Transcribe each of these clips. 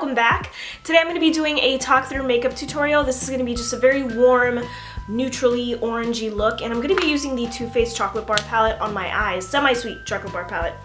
welcome back. Today I'm going to be doing a talk through makeup tutorial. This is going to be just a very warm, neutrally orangey look, and I'm going to be using the Too Faced Chocolate Bar palette on my eyes, semi-sweet chocolate bar palette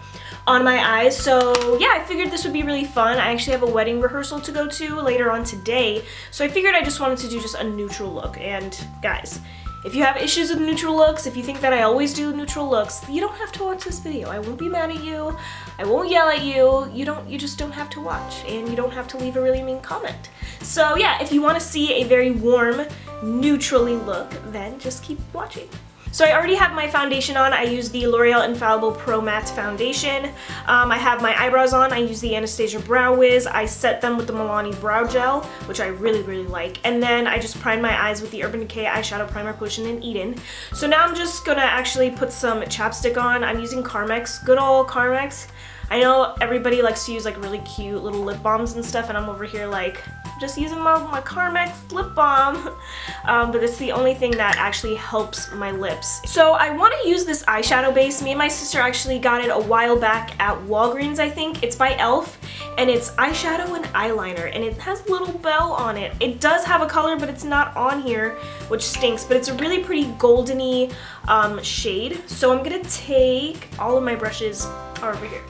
on my eyes. So yeah, I figured this would be really fun. I actually have a wedding rehearsal to go to later on today, so I figured I just wanted to do just a neutral look. And guys, if you have issues with neutral looks, if you think that I always do neutral looks, you don't have to watch this video. I won't be mad at you. I won't yell at you. You just don't have to watch, and you don't have to leave a really mean comment. So yeah, if you want to see a very warm, neutrally look, then just keep watching. So I already have my foundation on. I use the L'Oreal Infallible Pro Matte Foundation. I have my eyebrows on. I use the Anastasia Brow Wiz. I set them with the Milani Brow Gel, which I really, really like. And then I just prime my eyes with the Urban Decay Eyeshadow Primer Potion in Eden. So now I'm just gonna actually put some chapstick on. I'm using Carmex, good old Carmex. I know everybody likes to use like really cute little lip balms and stuff, and I'm over here like just using my Carmex lip balm, but it's the only thing that actually helps my lips. So I want to use this eyeshadow base. Me and my sister actually got it a while back at Walgreens, I think. It's by e.l.f. and it's eyeshadow and eyeliner, and it has a little bell on it. It does have a color, but it's not on here, which stinks, but it's a really pretty goldeny shade. So I'm gonna take all of my brushes are over here.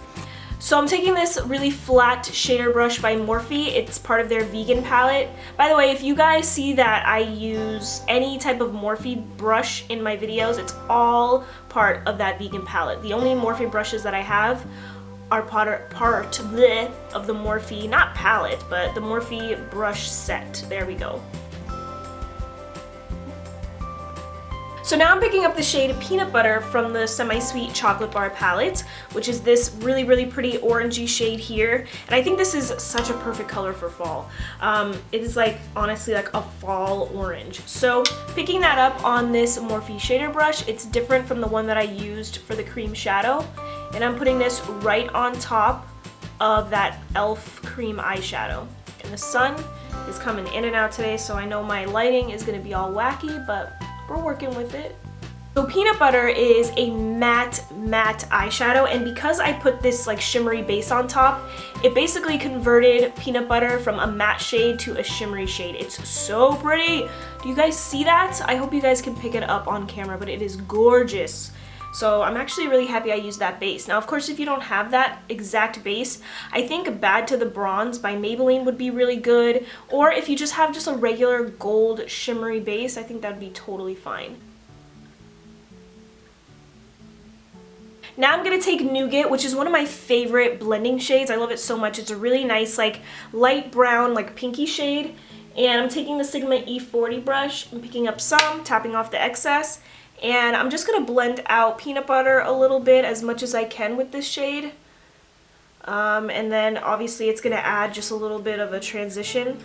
So I'm taking this really flat shader brush by Morphe. It's part of their vegan palette. By the way, if you guys see that I use any type of Morphe brush in my videos, it's all part of that vegan palette. The only Morphe brushes that I have are part of the Morphe, not palette, but the Morphe brush set. There we go. So now I'm picking up the shade Peanut Butter from the Semi-Sweet Chocolate Bar palette, which is this really, really pretty orangey shade here. And I think this is such a perfect color for fall. It is like, honestly, like a fall orange. So picking that up on this Morphe shader brush, it's different from the one that I used for the cream shadow. And I'm putting this right on top of that e.l.f. cream eyeshadow. And the sun is coming in and out today, so I know my lighting is going to be all wacky, but we're working with it. So Peanut Butter is a matte eyeshadow, and because I put this like shimmery base on top, it basically converted Peanut Butter from a matte shade to a shimmery shade. It's so pretty. Do you guys see that? I hope you guys can pick it up on camera, but it is gorgeous. So I'm actually really happy I used that base. Now, of course, if you don't have that exact base, I think Bad to the Bronze by Maybelline would be really good. Or if you just have just a regular gold shimmery base, I think that'd be totally fine. Now I'm going to take Nougat, which is one of my favorite blending shades. I love it so much. It's a really nice, like, light brown, like, pinky shade. And I'm taking the Sigma E40 brush. I'm picking up some, tapping off the excess. And I'm just going to blend out Peanut Butter a little bit, as much as I can with this shade. And then obviously it's going to add just a little bit of a transition.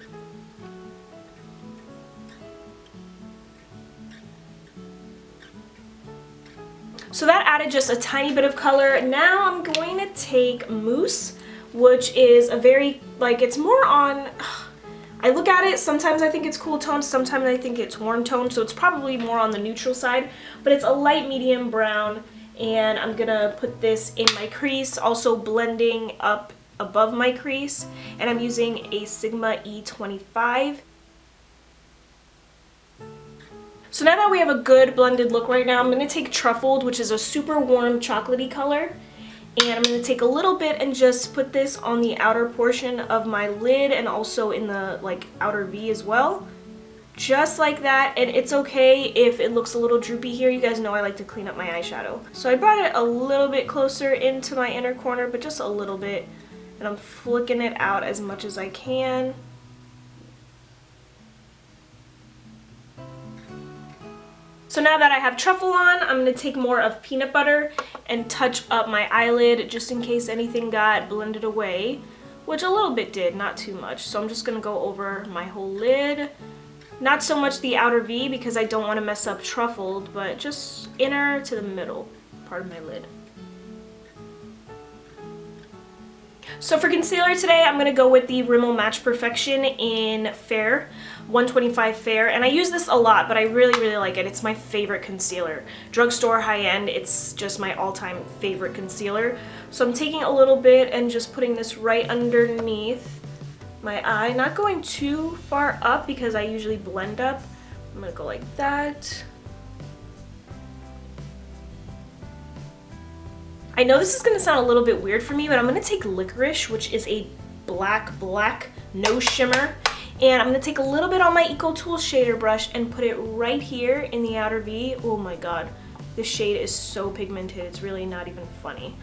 So that added just a tiny bit of color. Now I'm going to take Mousse, which is a very, like, it's more on... I look at it, sometimes I think it's cool tone, sometimes I think it's warm tone, so it's probably more on the neutral side, but it's a light medium brown, and I'm gonna put this in my crease, also blending up above my crease, and I'm using a Sigma E25. So now that we have a good blended look right now, I'm gonna take Truffled, which is a super warm chocolatey color, and I'm going to take a little bit and just put this on the outer portion of my lid and also in the like outer V as well. Just like that, and it's okay if it looks a little droopy here. You guys know I like to clean up my eyeshadow. So I brought it a little bit closer into my inner corner, but just a little bit. And I'm flicking it out as much as I can. So now that I have Truffle on, I'm going to take more of Peanut Butter and touch up my eyelid just in case anything got blended away, which a little bit did, not too much. So I'm just going to go over my whole lid. Not so much the outer V because I don't want to mess up Truffled, but just inner to the middle part of my lid. So for concealer today, I'm going to go with the Rimmel Match Perfection in Fair, 125 Fair. And I use this a lot, but I really, really like it. It's my favorite concealer. Drugstore high-end, it's just my all-time favorite concealer. So I'm taking a little bit and just putting this right underneath my eye, not going too far up because I usually blend up. I'm gonna go like that. I know this is gonna sound a little bit weird for me, but I'm gonna take Licorice, which is a black no shimmer, and I'm gonna take a little bit on my Eco Tools shader brush and put it right here in the outer V. Oh my god, this shade is so pigmented, it's really not even funny.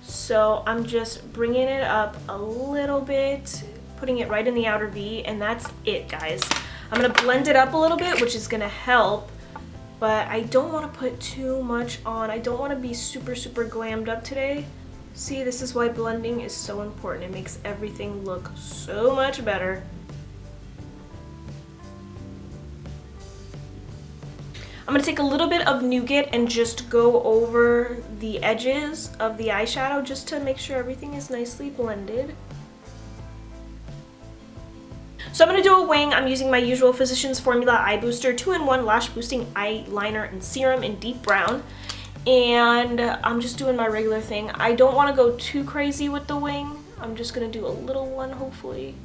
So I'm just bringing it up a little bit, putting it right in the outer V, and that's it, guys. I'm gonna blend it up a little bit, which is gonna help, but I don't want to put too much on. I don't want to be super glammed up today. See, this is why blending is so important. It makes everything look so much better. I'm gonna take a little bit of Nougat and just go over the edges of the eyeshadow just to make sure everything is nicely blended. So I'm going to do a wing. I'm using my usual Physicians Formula Eye Booster 2-in-1 Lash Boosting Eyeliner and Serum in Deep Brown. And I'm just doing my regular thing. I don't want to go too crazy with the wing. I'm just going to do a little one, hopefully.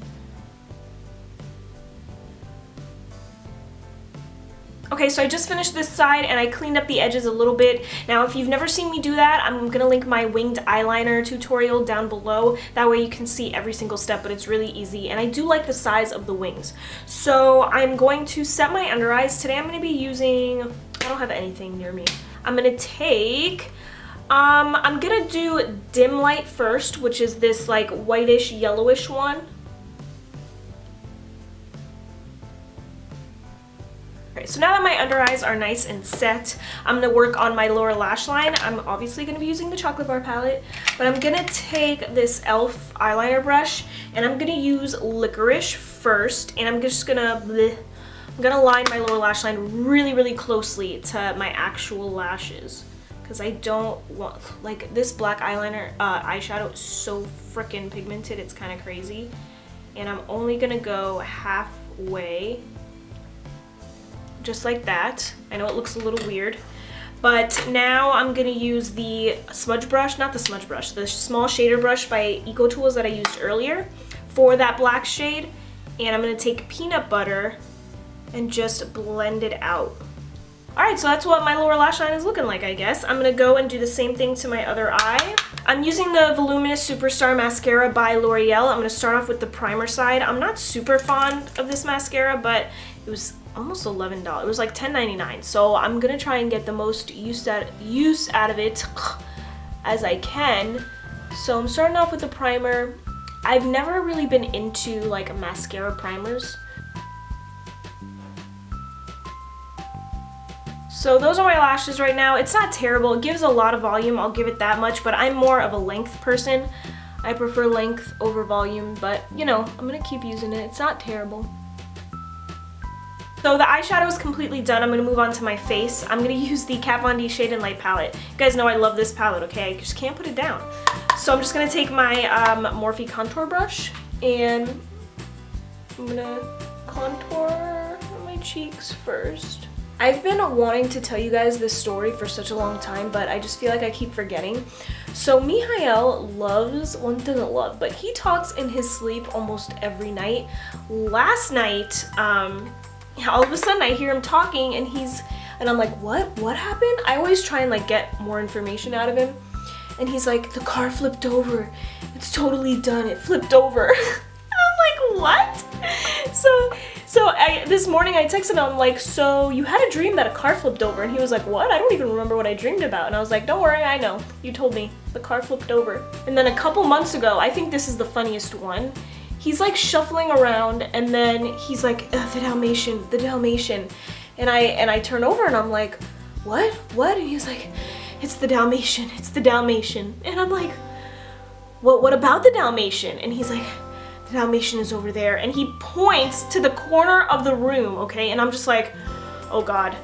Okay, so I just finished this side and I cleaned up the edges a little bit. Now, if you've never seen me do that, I'm gonna link my winged eyeliner tutorial down below. That way you can see every single step, but it's really easy. And I do like the size of the wings. So I'm going to set my under eyes. Today I'm gonna be using, I don't have anything near me. I'm gonna take, I'm gonna do Dim Light first, which is this like whitish, yellowish one. So now that my under eyes are nice and set, I'm going to work on my lower lash line. I'm obviously going to be using the Chocolate Bar palette, but I'm going to take this e.l.f. eyeliner brush and I'm going to use Licorice first, and I'm just going to line my lower lash line really closely to my actual lashes, because I don't want, like, this black eyeliner eyeshadow is so freaking pigmented, it's kind of crazy, and I'm only going to go halfway. Just like that. I know it looks a little weird, but now I'm gonna use the smudge brush, not the smudge brush, the small shader brush by Eco Tools that I used earlier for that black shade, and I'm gonna take peanut butter and just blend it out. Alright, so that's what my lower lash line is looking like, I guess. I'm gonna go and do the same thing to my other eye. I'm using the Voluminous Superstar Mascara by L'Oreal. I'm gonna start off with the primer side. I'm not super fond of this mascara, but it was almost $11. It was like $10.99. So I'm gonna try and get the most use out of it as I can. So I'm starting off with the primer. I've never really been into like mascara primers. So those are my lashes right now. It's not terrible. It gives a lot of volume, I'll give it that much, but I'm more of a length person. I prefer length over volume, but you know, I'm gonna keep using it. It's not terrible. So the eyeshadow is completely done. I'm gonna move on to my face. I'm gonna use the Kat Von D Shade and Light palette. You guys know I love this palette, okay? I just can't put it down. So I'm just gonna take my Morphe contour brush and I'm gonna contour my cheeks first. I've been wanting to tell you guys this story for such a long time, but I just feel like I keep forgetting. So Mihail loves, well, he doesn't love, but he talks in his sleep almost every night. Last night, all of a sudden I hear him talking and I'm like, what happened? I always try and like get more information out of him. And he's like, the car flipped over. It's totally done. It flipped over. I'm like, what? So this morning I texted him, I'm like, so you had a dream that a car flipped over? And he was like, what? I don't even remember what I dreamed about. And I was like, don't worry, I know. You told me. The car flipped over. And then a couple months ago, I think this is the funniest one, he's like shuffling around and then he's like, the Dalmatian. And I turn over and I'm like, what? And he's like, it's the Dalmatian. And I'm like, what about the Dalmatian? And he's like, the Dalmatian is over there. And he points to the corner of the room, okay? And I'm just like, oh God,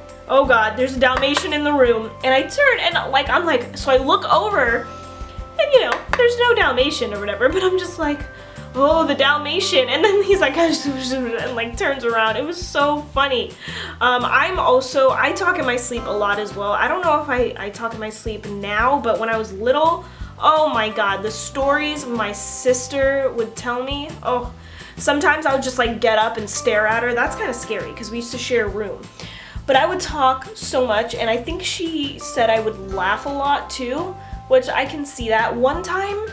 there's a Dalmatian in the room. And I turn and like, I'm like, so I look over and you know, there's no Dalmatian or whatever, but I'm just like, oh, the Dalmatian. And then he's like, and like turns around. It was so funny. I talk in my sleep a lot as well. I don't know if I talk in my sleep now, but when I was little, Oh my god, the stories my sister would tell me. Oh, sometimes I would just like get up and stare at her. That's kind of scary because we used to share a room. But I would talk so much, and I think she said I would laugh a lot too, which I can see that. One time,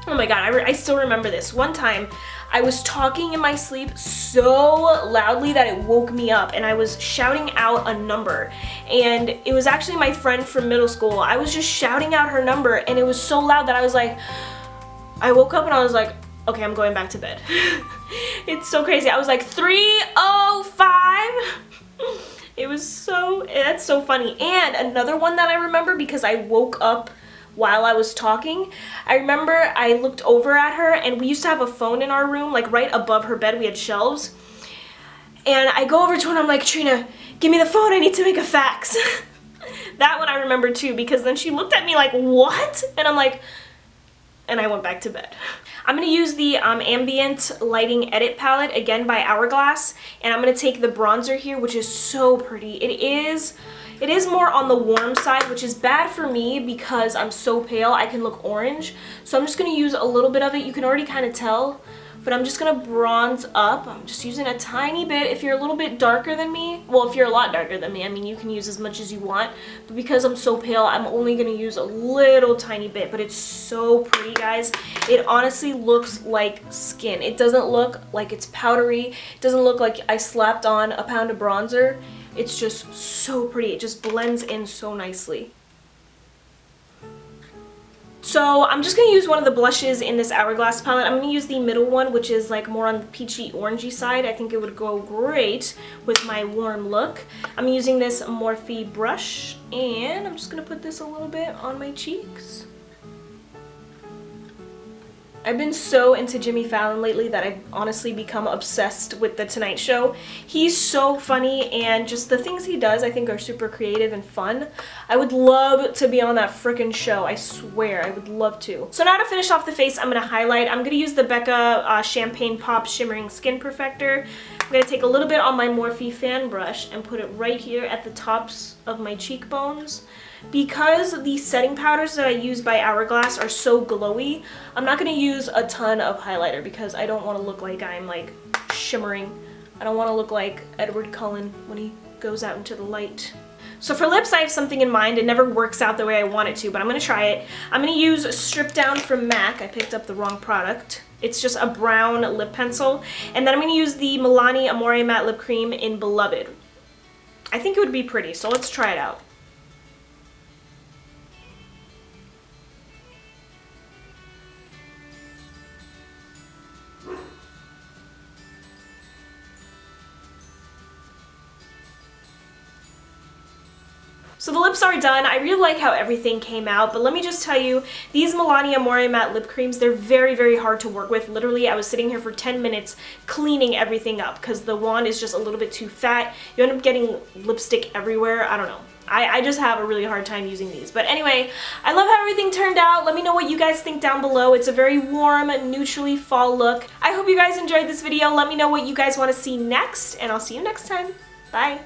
oh my god, I still remember this. One time, I was talking in my sleep so loudly that it woke me up, and I was shouting out a number, and it was actually my friend from middle school. I was just shouting out her number, and it was so loud that I was like, I woke up and I was like, okay, I'm going back to bed. It's so crazy. I was like, 3:05. That's so funny. And another one that I remember, because I woke up while I was talking, I remember I looked over at her, and we used to have a phone in our room, like right above her bed. We had shelves. And I go over to her and I'm like, Trina, give me the phone, I need to make a fax. That one I remember too, because then she looked at me like, what? And I'm like, and I went back to bed. I'm going to use the Ambient Lighting Edit Palette, again by Hourglass, and I'm going to take the bronzer here, which is so pretty. It is more on the warm side, which is bad for me because I'm so pale, I can look orange. So I'm just going to use a little bit of it. You can already kind of tell, but I'm just going to bronze up. I'm just using a tiny bit. If you're a little bit darker than me, well, if you're a lot darker than me, I mean, you can use as much as you want. But because I'm so pale, I'm only going to use a little tiny bit, but it's so pretty, guys. It honestly looks like skin. It doesn't look like it's powdery. It doesn't look like I slapped on a pound of bronzer. It's just so pretty. It just blends in so nicely. So I'm just going to use one of the blushes in this Hourglass palette. I'm going to use the middle one, which is like more on the peachy orangey side. I think it would go great with my warm look. I'm using this Morphe brush, and I'm just going to put this a little bit on my cheeks. I've been so into Jimmy Fallon lately that I've honestly become obsessed with The Tonight Show. He's so funny, and just the things he does I think are super creative and fun. I would love to be on that frickin' show, I swear, I would love to. So now to finish off the face, I'm going to highlight. I'm going to use the Becca Champagne Pop Shimmering Skin Perfector. I'm going to take a little bit on my Morphe fan brush and put it right here at the tops of my cheekbones. Because the setting powders that I use by Hourglass are so glowy, I'm not going to use a ton of highlighter because I don't want to look like I'm like shimmering. I don't want to look like Edward Cullen when he goes out into the light. So for lips, I have something in mind. It never works out the way I want it to, but I'm going to try it. I'm going to use Stripdown from MAC. I picked up the wrong product. It's just a brown lip pencil. And then I'm going to use the Milani Amore Matte Lip Cream in Beloved. I think it would be pretty, so let's try it out. So the lips are done. I really like how everything came out, but let me just tell you, these Milani Amore Matte Lip Creams, they're very, very hard to work with. Literally, I was sitting here for 10 minutes cleaning everything up because the wand is just a little bit too fat. You end up getting lipstick everywhere. I don't know. I just have a really hard time using these. But anyway, I love how everything turned out. Let me know what you guys think down below. It's a very warm, neutrally fall look. I hope you guys enjoyed this video. Let me know what you guys want to see next, and I'll see you next time. Bye.